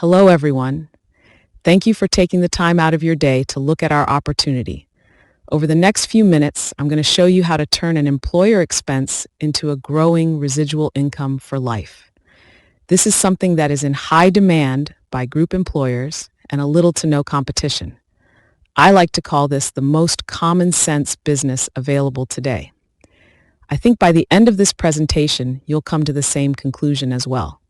Hello, everyone. Thank you for taking the time out of your day to look at our opportunity. Over the next few minutes, I'm going to show you how to turn an employer expense into a growing residual income for life. This is something that is in high demand by group employers and a little to no competition. I like to call this the most common sense business available today. I think by the end of this presentation, you'll come to the same conclusion as well.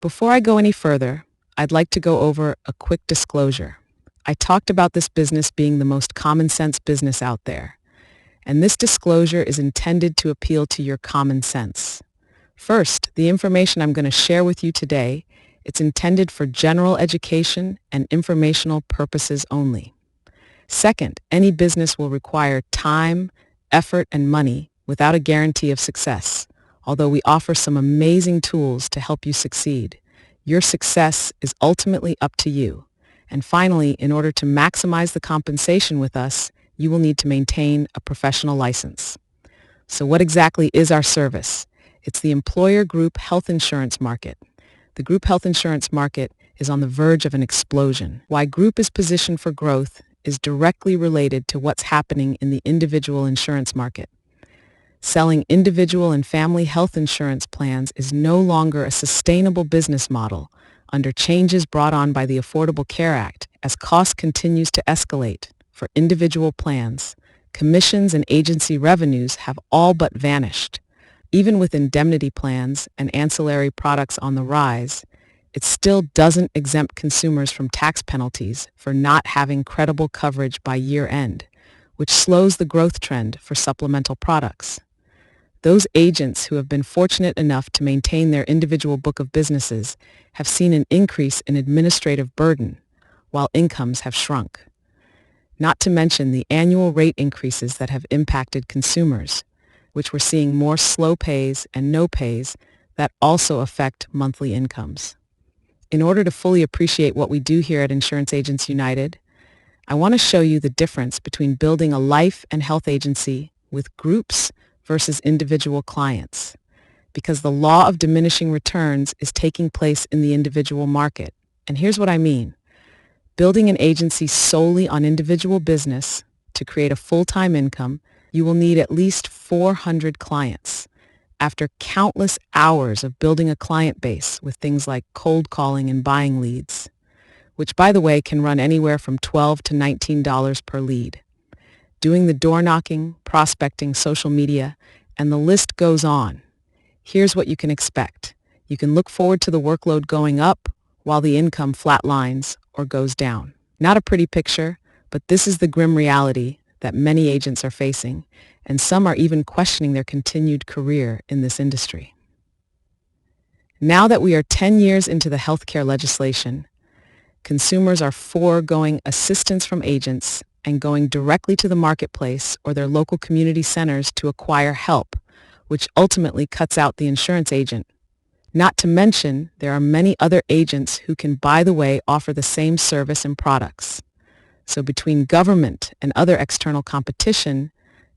Before I go any further, I'd like to go over a quick disclosure. I talked about this business being the most common sense business out there, and this disclosure is intended to appeal to your common sense. First, the information I'm going to share with you today, it's intended for general education and informational purposes only. Second, any business will require time, effort, and money without a guarantee of success, although we offer some amazing tools to help you succeed. Your success is ultimately up to you. And finally, in order to maximize the compensation with us, you will need to maintain a professional license. So what exactly is our service? It's the employer group health insurance market. The group health insurance market is on the verge of an explosion. Why group is positioned for growth is directly related to what's happening in the individual insurance market. Selling individual and family health insurance plans is no longer a sustainable business model under changes brought on by the Affordable Care Act as cost continues to escalate for individual plans. Commissions and agency revenues have all but vanished. Even with indemnity plans and ancillary products on the rise, it still doesn't exempt consumers from tax penalties for not having credible coverage by year end, which slows the growth trend for supplemental products. Those agents who have been fortunate enough to maintain their individual book of businesses have seen an increase in administrative burden, while incomes have shrunk. Not to mention the annual rate increases that have impacted consumers, which we're seeing more slow pays and no pays that also affect monthly incomes. In order to fully appreciate what we do here at Insurance Agents United, I want to show you the difference between building a life and health agency with groups versus individual clients, because the law of diminishing returns is taking place in the individual market. And here's what I mean. Building an agency solely on individual business to create a full-time income, you will need at least 400 clients. After countless hours of building a client base with things like cold calling and buying leads, which by the way can run anywhere from $12 to $19 per lead. Doing the door knocking, prospecting, social media, and the list goes on. Here's what you can expect. You can look forward to the workload going up while the income flatlines or goes down. Not a pretty picture, but this is the grim reality that many agents are facing, and some are even questioning their continued career in this industry. Now that we are 10 years into the healthcare legislation, consumers are foregoing assistance from agents and going directly to the marketplace or their local community centers to acquire help, which ultimately cuts out the insurance agent. Not to mention, there are many other agents who can, by the way, offer the same service and products. So between government and other external competition,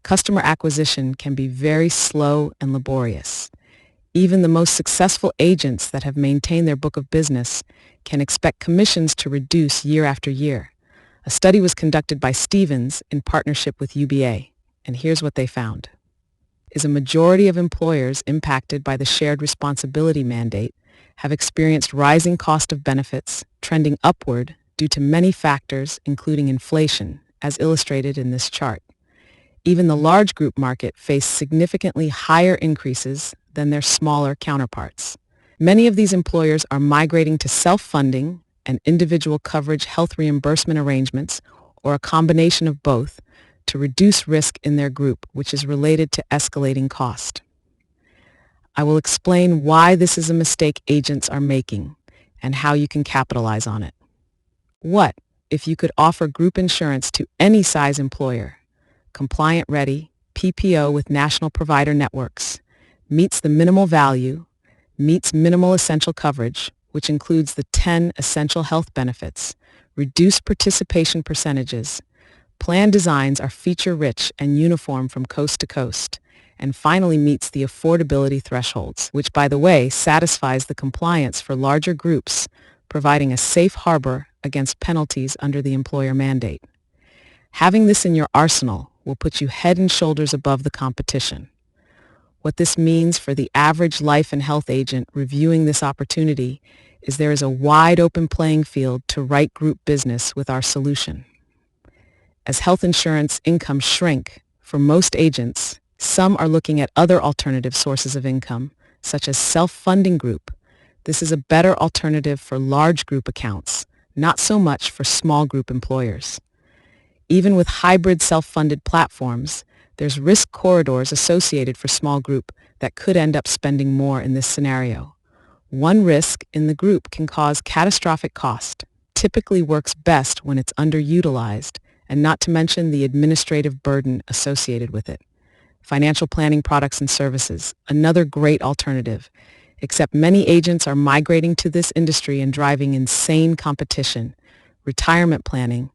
customer acquisition can be very slow and laborious. Even the most successful agents that have maintained their book of business can expect commissions to reduce year after year. A study was conducted by Stevens in partnership with UBA, and here's what they found. Is a majority of employers impacted by the shared responsibility mandate have experienced rising cost of benefits trending upward due to many factors including inflation, as illustrated in this chart. Even the large group market faced significantly higher increases than their smaller counterparts. Many of these employers are migrating to self-funding and individual coverage health reimbursement arrangements, or a combination of both, to reduce risk in their group, which is related to escalating cost. I will explain why this is a mistake agents are making and how you can capitalize on it. What if you could offer group insurance to any size employer? Compliant ready, PPO with national provider networks, meets the minimal value, meets minimal essential coverage, which includes the 10 essential health benefits, reduced participation percentages. Plan designs are feature-rich and uniform from coast to coast, and finally meets the affordability thresholds, which, by the way, satisfies the compliance for larger groups, providing a safe harbor against penalties under the employer mandate. Having this in your arsenal will put you head and shoulders above the competition. What this means for the average life and health agent reviewing this opportunity is there is a wide open playing field to write group business with our solution. As health insurance incomes shrink, for most agents, some are looking at other alternative sources of income, such as self-funding group. This is a better alternative for large group accounts, not so much for small group employers. Even with hybrid self-funded platforms, there's risk corridors associated for small group that could end up spending more in this scenario. One risk in the group can cause catastrophic cost, typically works best when it's underutilized, and not to mention the administrative burden associated with it. Financial planning products and services, another great alternative, except many agents are migrating to this industry and driving insane competition. Retirement planning,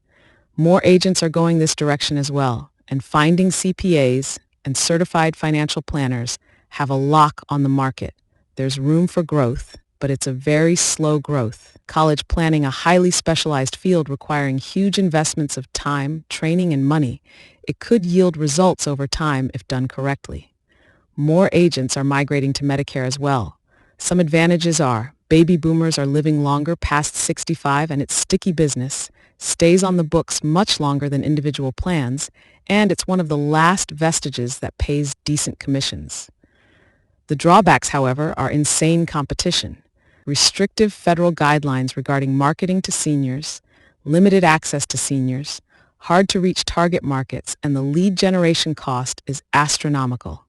more agents are going this direction as well, and finding CPAs and certified financial planners have a lock on the market. There's room for growth, but it's a very slow growth. College planning, a highly specialized field requiring huge investments of time, training, and money. It could yield results over time if done correctly. More agents are migrating to Medicare as well. Some advantages are baby boomers are living longer past 65 and it's sticky business, stays on the books much longer than individual plans, and it's one of the last vestiges that pays decent commissions. The drawbacks, however, are insane competition, restrictive federal guidelines regarding marketing to seniors, limited access to seniors, hard to reach target markets, and the lead generation cost is astronomical.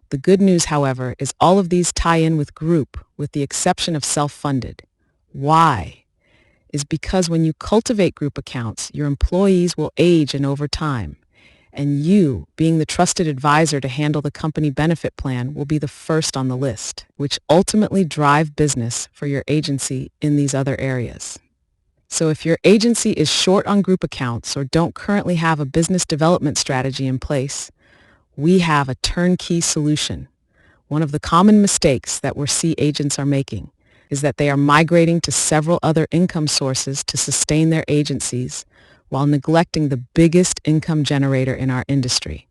The good news, however, is all of these tie in with group, with the exception of self-funded. Why? Is because when you cultivate group accounts, your employees will age and over time, and you, being the trusted advisor to handle the company benefit plan, will be the first on the list, which ultimately drive business for your agency in these other areas. So if your agency is short on group accounts or don't currently have a business development strategy in place, we have a turnkey solution. One of the common mistakes that we see agents are making is that they are migrating to several other income sources to sustain their agencies while neglecting the biggest income generator in our industry,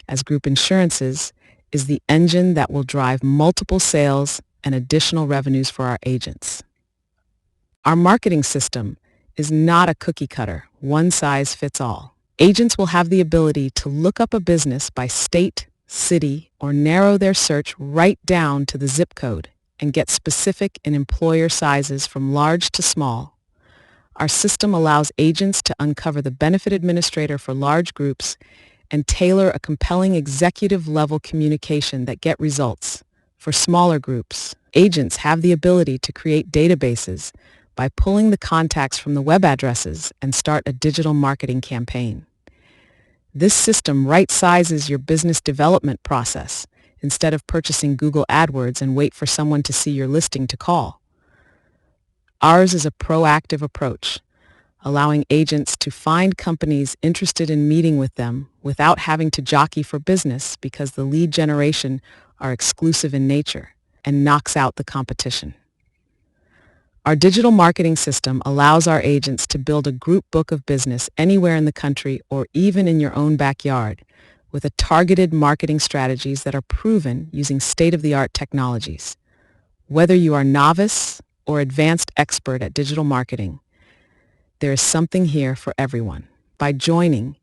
as group insurances is the engine that will drive multiple sales and additional revenues for our agents. Our marketing system is not a cookie cutter, one size fits all. Agents will have the ability to look up a business by state, city, or narrow their search right down to the zip code and get specific in employer sizes from large to small. Our system allows agents to uncover the benefit administrator for large groups and tailor a compelling executive-level communication that get results. For smaller groups, agents have the ability to create databases by pulling the contacts from the web addresses and start a digital marketing campaign. This system right-sizes your business development process instead of purchasing Google AdWords and wait for someone to see your listing to call. Ours is a proactive approach, allowing agents to find companies interested in meeting with them without having to jockey for business because the lead generation are exclusive in nature and knocks out the competition. Our digital marketing system allows our agents to build a group book of business anywhere in the country or even in your own backyard with a targeted marketing strategies that are proven using state-of-the-art technologies. Whether you are novice or advanced expert at digital marketing, there is something here for everyone. By joining,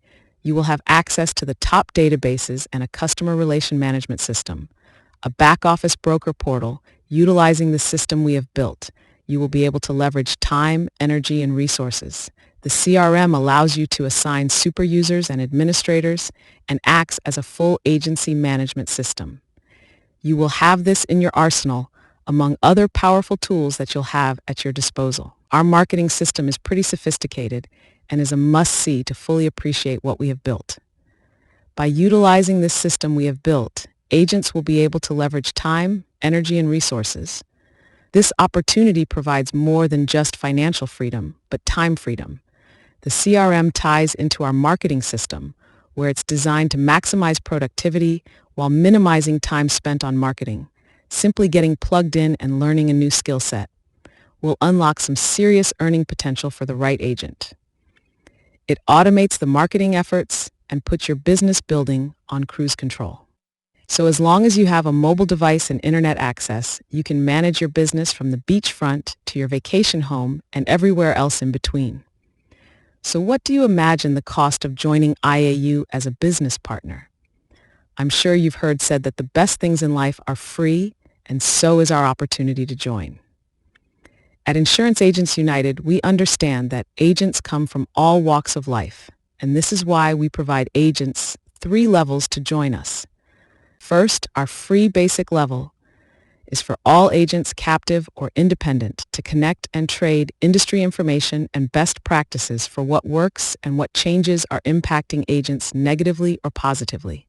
you will have access to the top databases and a customer relation management system, a back-office broker portal utilizing the system we have built. You will be able to leverage time, energy, and resources. The CRM allows you to assign super users and administrators and acts as a full agency management system. You will have this in your arsenal among other powerful tools that you'll have at your disposal. Our marketing system is pretty sophisticated and is a must-see to fully appreciate what we have built. By utilizing this system we have built, agents will be able to leverage time, energy, and resources. This opportunity provides more than just financial freedom, but time freedom. The CRM ties into our marketing system, where it's designed to maximize productivity while minimizing time spent on marketing. Simply getting plugged in and learning a new skill set will unlock some serious earning potential for the right agent. It automates the marketing efforts and puts your business building on cruise control. So as long as you have a mobile device and internet access, you can manage your business from the beachfront to your vacation home and everywhere else in between. So what do you imagine the cost of joining IAU as a business partner? I'm sure you've heard said that the best things in life are free, and so is our opportunity to join. At Insurance Agents United, we understand that agents come from all walks of life, and this is why we provide agents 3 levels to join us. First, our free basic level is for all agents, captive or independent, to connect and trade industry information and best practices for what works and what changes are impacting agents negatively or positively.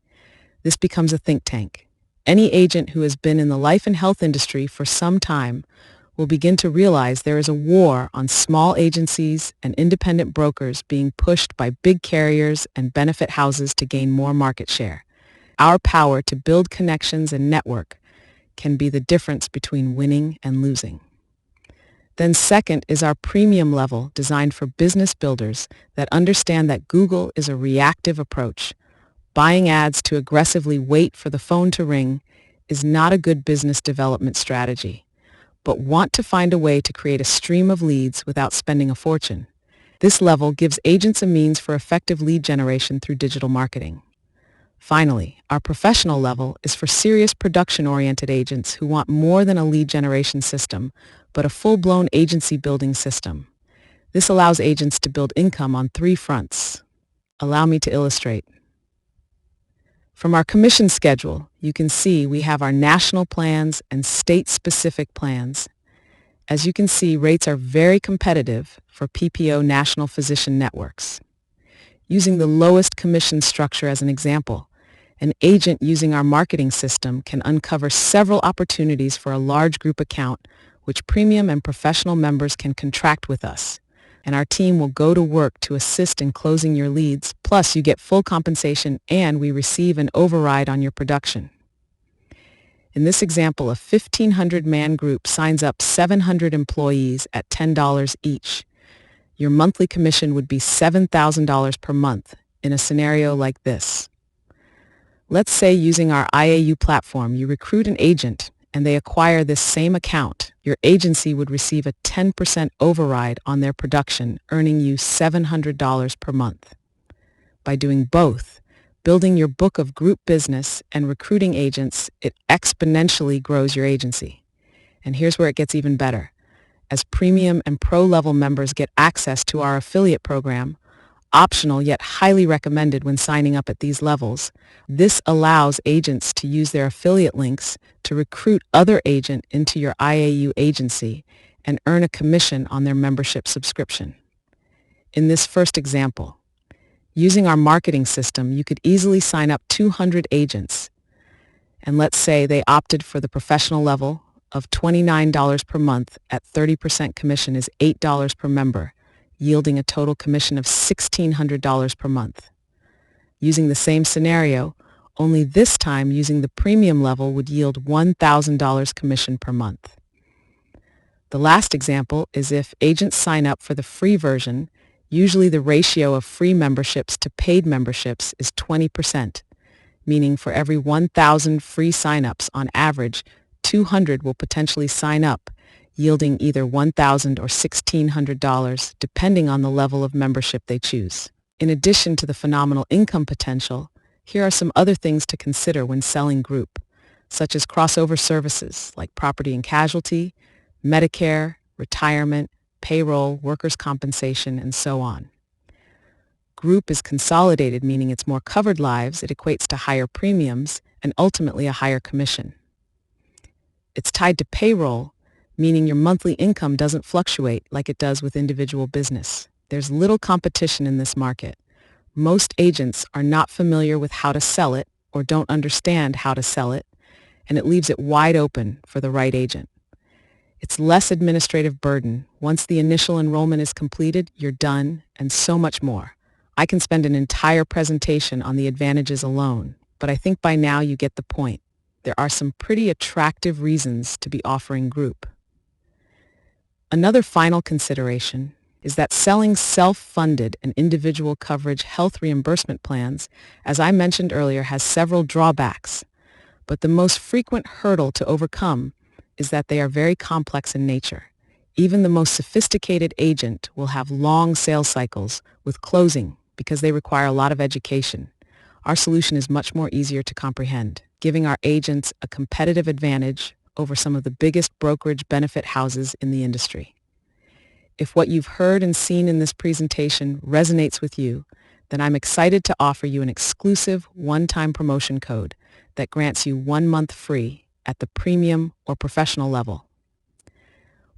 This becomes a think tank. Any agent who has been in the life and health industry for some time will begin to realize there is a war on small agencies and independent brokers being pushed by big carriers and benefit houses to gain more market share. Our power to build connections and network can be the difference between winning and losing. Then second is our premium level, designed for business builders that understand that Google is a reactive approach. Buying ads to aggressively wait for the phone to ring is not a good business development strategy, but want to find a way to create a stream of leads without spending a fortune. This level gives agents a means for effective lead generation through digital marketing. Finally, our professional level is for serious production-oriented agents who want more than a lead generation system, but a full-blown agency building system. This allows agents to build income on 3 fronts. Allow me to illustrate. From our commission schedule, you can see we have our national plans and state-specific plans. As you can see, rates are very competitive for PPO national physician networks. Using the lowest commission structure as an example, an agent using our marketing system can uncover several opportunities for a large group account, which premium and professional members can contract with us. And our team will go to work to assist in closing your leads, plus you get full compensation and we receive an override on your production. In this example, a 1,500-man group signs up 700 employees at $10 each. Your monthly commission would be $7,000 per month in a scenario like this. Let's say using our IAU platform, you recruit an agent and they acquire this same account. Your agency would receive a 10% override on their production, earning you $700 per month. By doing both, building your book of group business and recruiting agents, it exponentially grows your agency. And here's where it gets even better. As premium and pro-level members get access to our affiliate program, optional yet highly recommended when signing up at these levels, this allows agents to use their affiliate links to recruit other agents into your IAU agency and earn a commission on their membership subscription. In this first example, using our marketing system, you could easily sign up 200 agents. And let's say they opted for the professional level of $29 per month at 30% commission is $8 per member, yielding a total commission of $1,600 per month. Using the same scenario, only this time using the premium level would yield $1,000 commission per month. The last example is if agents sign up for the free version, usually the ratio of free memberships to paid memberships is 20%, meaning for every 1,000 free signups on average, 200 will potentially sign up, yielding either $1,000 or $1,600 depending on the level of membership they choose. In addition to the phenomenal income potential, here are some other things to consider when selling group, such as crossover services like property and casualty, Medicare, retirement, payroll, workers' compensation, and so on. Group is consolidated, meaning it's more covered lives, it equates to higher premiums, and ultimately a higher commission. It's tied to payroll, meaning your monthly income doesn't fluctuate like it does with individual business. There's little competition in this market. Most agents are not familiar with how to sell it or don't understand how to sell it, and it leaves it wide open for the right agent. It's less administrative burden. Once the initial enrollment is completed, you're done, and so much more. I can spend an entire presentation on the advantages alone, but I think by now you get the point. There are some pretty attractive reasons to be offering group. Another final consideration is that selling self-funded and individual coverage health reimbursement plans, as I mentioned earlier, has several drawbacks, but the most frequent hurdle to overcome is that they are very complex in nature. Even the most sophisticated agent will have long sales cycles with closing because they require a lot of education. Our solution is much more easier to comprehend, giving our agents a competitive advantage over some of the biggest brokerage benefit houses in the industry. If what you've heard and seen in this presentation resonates with you, then I'm excited to offer you an exclusive one-time promotion code that grants you 1 month free at the premium or professional level.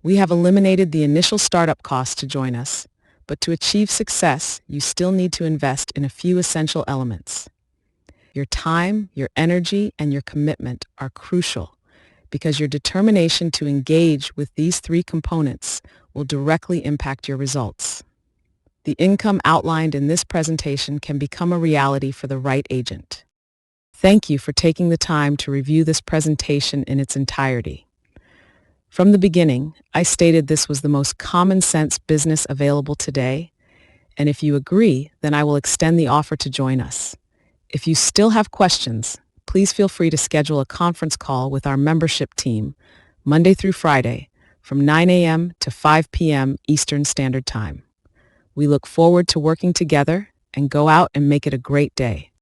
We have eliminated the initial startup cost to join us, but to achieve success, you still need to invest in a few essential elements. Your time, your energy, and your commitment are crucial because your determination to engage with these three components will directly impact your results. The income outlined in this presentation can become a reality for the right agent. Thank you for taking the time to review this presentation in its entirety. From the beginning, I stated this was the most common sense business available today, and if you agree, then I will extend the offer to join us. If you still have questions, please feel free to schedule a conference call with our membership team Monday through Friday from 9 a.m. to 5 p.m. Eastern Standard Time. We look forward to working together and go out and make it a great day.